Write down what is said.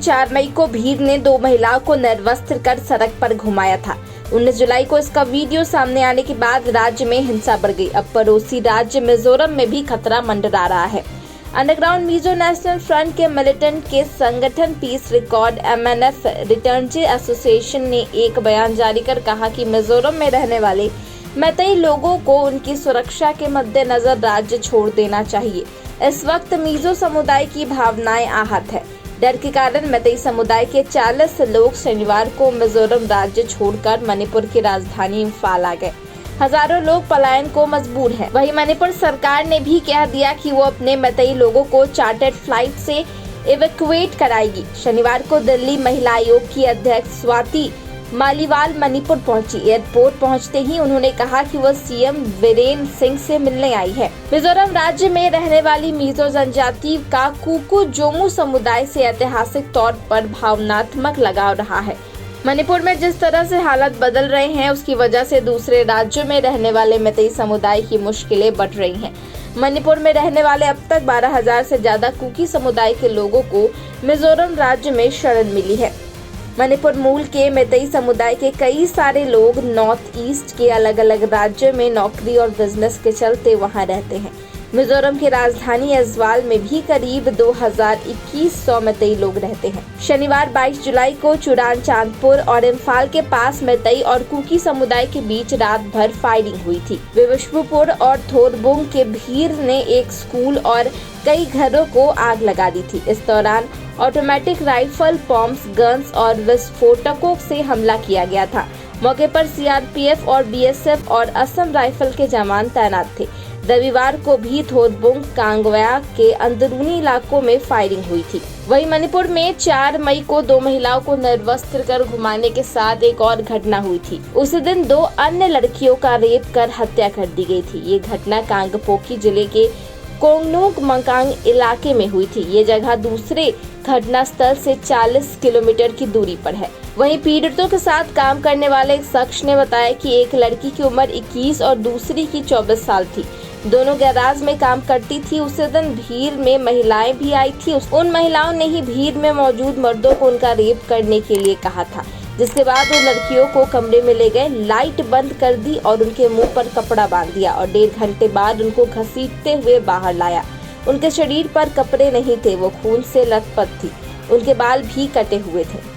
4 मई को भीड़ ने 2 महिलाओं को निर्वस्त्र कर सड़क पर घुमाया था। 19 जुलाई को इसका वीडियो सामने आने के बाद राज्य में हिंसा बढ़ गई। अब पड़ोसी राज्य मिजोरम में भी खतरा मंडरा रहा है। अंडरग्राउंड मिजो नेशनल फ्रंट के मिलिटेंट के संगठन पीस रिकॉर्ड MNF रिटर्नजी एसोसिएशन ने एक बयान जारी कर कहा कि मिजोरम में रहने वाले मैतेई लोगों को उनकी सुरक्षा के मद्देनजर राज्य छोड़ देना चाहिए। इस वक्त मिजो समुदाय की भावनाएं आहत है। डर के कारण मैतेई समुदाय के 40 लोग शनिवार को मिजोरम राज्य छोड़कर मणिपुर की राजधानी इम्फाल आ गए। हजारों लोग पलायन को मजबूर हैं। वहीं मणिपुर सरकार ने भी कह दिया कि वो अपने मैतेई लोगों को चार्टर्ड फ्लाइट से इवैक्यूएट कराएगी। शनिवार को दिल्ली महिला आयोग की अध्यक्ष स्वाति मालीवाल मणिपुर पहुंची। एयरपोर्ट पहुंचते ही उन्होंने कहा कि वह सीएम वीरेन सिंह से मिलने आई है। मिजोरम राज्य में रहने वाली मिजो जनजाति का कुकी-जोमो समुदाय से ऐतिहासिक तौर पर भावनात्मक लगाव रहा है। मणिपुर में जिस तरह से हालात बदल रहे हैं, उसकी वजह से दूसरे राज्यों में रहने वाले मैतेई समुदाय की मुश्किलें बढ़ रही हैं। मणिपुर में रहने वाले अब तक 12,000 से ज्यादा कुकी समुदाय के लोगों को मिजोरम राज्य में शरण मिली है। मणिपुर मूल के मैतेई समुदाय के कई सारे लोग नॉर्थ ईस्ट के अलग अलग राज्यों में नौकरी और बिजनेस के चलते वहां रहते हैं। मिजोरम की राजधानी ऐज्वाल में भी करीब 2,2100 मैतेई लोग रहते हैं। शनिवार 22 जुलाई को चुरान चांदपुर और इम्फाल के पास मैतेई और कुकी समुदाय के बीच रात भर फायरिंग हुई थी। विशुपुर और थोरबुंग के भीड़ ने एक स्कूल और कई घरों को आग लगा दी थी। इस दौरान ऑटोमेटिक राइफल, बॉम्ब्स, गन्स और विस्फोटकों से हमला किया गया था। मौके पर CRPF और BSF और असम राइफल के जवान तैनात थे। रविवार को भी थोरबुंग कांगवा के अंदरूनी इलाकों में फायरिंग हुई थी। वहीं मणिपुर में 4 मई को 2 महिलाओं को निर्वस्त्र कर घुमाने के साथ एक और घटना हुई थी। उसी दिन 2 अन्य लड़कियों का रेप कर हत्या कर दी गई थी। ये घटना कांगपोकी जिले के कोंगनुक मंकांग इलाके में हुई थी। ये जगह दूसरे घटना स्थल से 40 किलोमीटर की दूरी पर है। वहीं पीड़ितों के साथ काम करने वाले एक शख्स ने बताया कि एक लड़की की उम्र 21 और दूसरी की 24 साल थी। दोनों गैराज में काम करती थी। उसी दिन भीड़ में महिलाएं भी आई थी। उन महिलाओं ने ही भीड़ में मौजूद मर्दों को उनका रेप करने के लिए कहा था, जिसके बाद उन लड़कियों को कमरे में ले गए, लाइट बंद कर दी और उनके मुंह पर कपड़ा बांध दिया और 1.5 घंटे बाद उनको घसीटते हुए बाहर लाया। उनके शरीर पर कपड़े नहीं थे, वो खून से लथपथ थी। उनके बाल भी कटे हुए थे।